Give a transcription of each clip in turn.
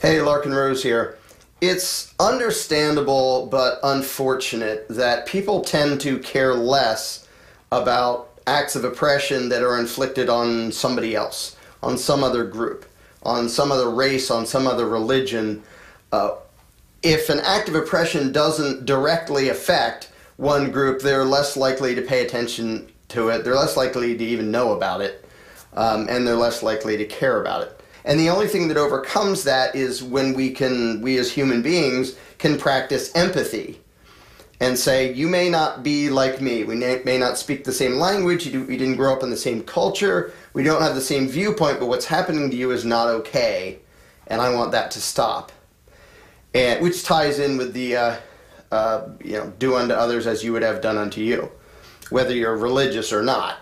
Hey, Larken Rose here. It's understandable but unfortunate that people tend to care less about acts of oppression that are inflicted on somebody else, on some other group, on some other race, on some other religion. If an act of oppression doesn't directly affect one group, they're less likely to pay attention to it, they're less likely to even know about it, and they're less likely to care about it. And the only thing that overcomes that is when we as human beings, can practice empathy and say, you may not be like me, we may not speak the same language, we didn't grow up in the same culture, we don't have the same viewpoint, but what's happening to you is not okay, and I want that to stop. And which ties in with the, do unto others as you would have done unto you, whether you're religious or not.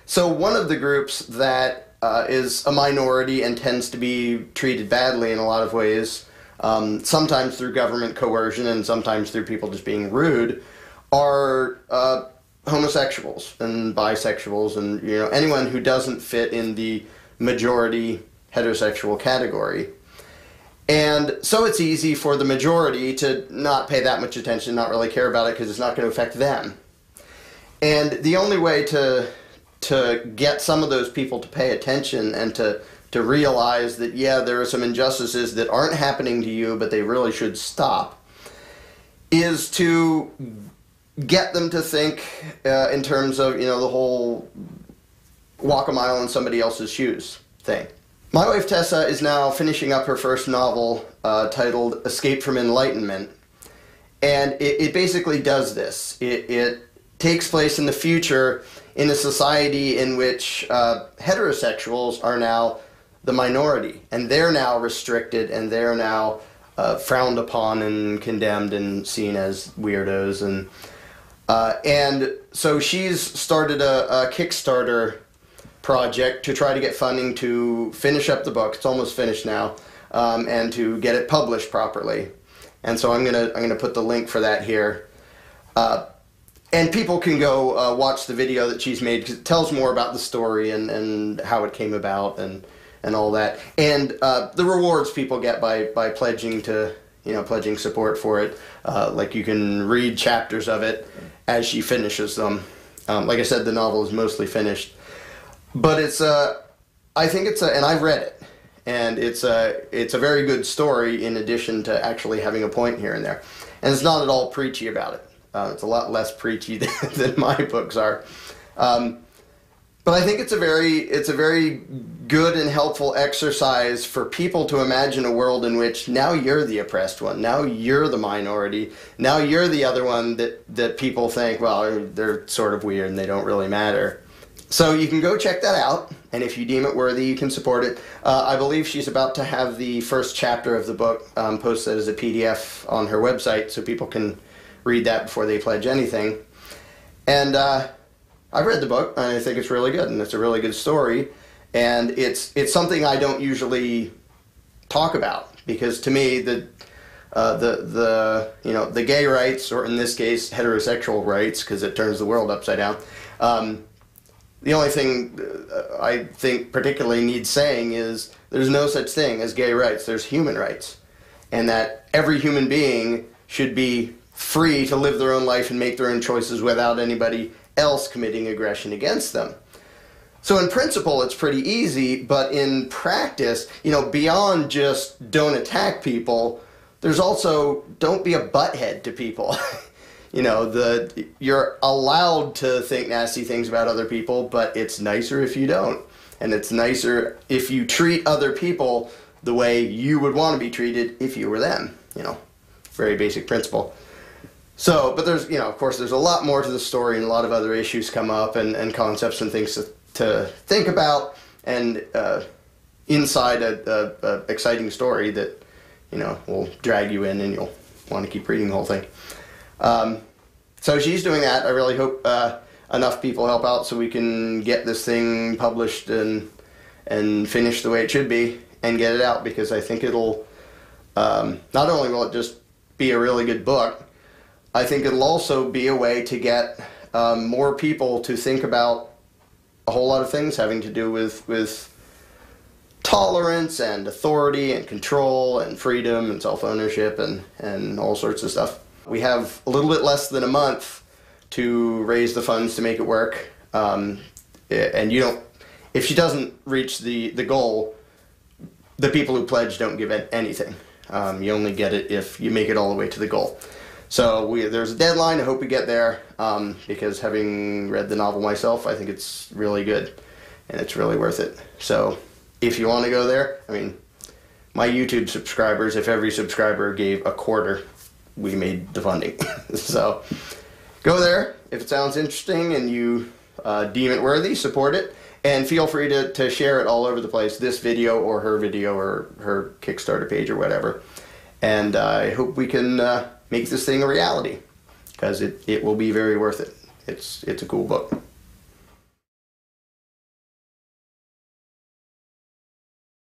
So one of the groups that is a minority and tends to be treated badly in a lot of ways, sometimes through government coercion and sometimes through people just being rude, are homosexuals and bisexuals and anyone who doesn't fit in the majority heterosexual category. And so it's easy for the majority to not pay that much attention, not really care about it because it's not going to affect them. And the only way to get some of those people to pay attention and to realize that, yeah, there are some injustices that aren't happening to you, but they really should stop, is to get them to think in terms of, the whole walk a mile in somebody else's shoes thing. My wife Tessa is now finishing up her first novel titled Escape from Enlightenment, and it basically does this. It takes place in the future in a society in which heterosexuals are now the minority, and they're now restricted, and they're now frowned upon and condemned and seen as weirdos. And so she's started a Kickstarter project to try to get funding to finish up the book. It's almost finished now, and to get it published properly. And so I'm gonna put the link for that here. And people can go watch the video that she's made, because it tells more about the story and how it came about and all that. And the rewards people get by pledging to, pledging support for it. Like you can read chapters of it as she finishes them. Like I said, the novel is mostly finished. But I think and I've read it. And it's a very good story in addition to actually having a point here and there. And it's not at all preachy about it. It's a lot less preachy than my books are, but I think it's a very good and helpful exercise for people to imagine a world in which now you're the oppressed one, now you're the minority, now you're the other one that people think, well, they're sort of weird and they don't really matter. So you can go check that out, and if you deem it worthy, you can support it. I believe she's about to have the first chapter of the book posted as a PDF on her website, so people can read that before they pledge anything. And I've read the book, and I think it's really good, and it's a really good story, and it's something I don't usually talk about, because to me the gay rights, or in this case heterosexual rights, because it turns the world upside down, the only thing I think particularly needs saying is there's no such thing as gay rights. There's human rights, and that every human being should be free to live their own life and make their own choices without anybody else committing aggression against them. So in principle, it's pretty easy, but in practice, beyond just don't attack people, there's also don't be a butthead to people. You're allowed to think nasty things about other people, but it's nicer if you don't. And it's nicer if you treat other people the way you would want to be treated if you were them. Very basic principle. So, but there's, of course, there's a lot more to the story, and a lot of other issues come up, and concepts and things to think about, and inside a exciting story that, will drag you in, and you'll want to keep reading the whole thing. So she's doing that. I really hope enough people help out so we can get this thing published and finished the way it should be, and get it out, because I think it'll, not only will it just be a really good book, I think it'll also be a way to get more people to think about a whole lot of things having to do with tolerance and authority and control and freedom and self-ownership and all sorts of stuff. We have a little bit less than a month to raise the funds to make it work. And you don't, if she doesn't reach the goal, the people who pledge don't give it anything. You only get it if you make it all the way to the goal. So there's a deadline. I hope we get there, because having read the novel myself, I think it's really good and it's really worth it. So if you want to go there, I mean, my YouTube subscribers, if every subscriber gave a quarter, we made the funding. So go there. If it sounds interesting and you deem it worthy, support it. And feel free to share it all over the place, this video or her Kickstarter page or whatever. And I hope we can make this thing a reality, because it will be very worth it. It's a cool book.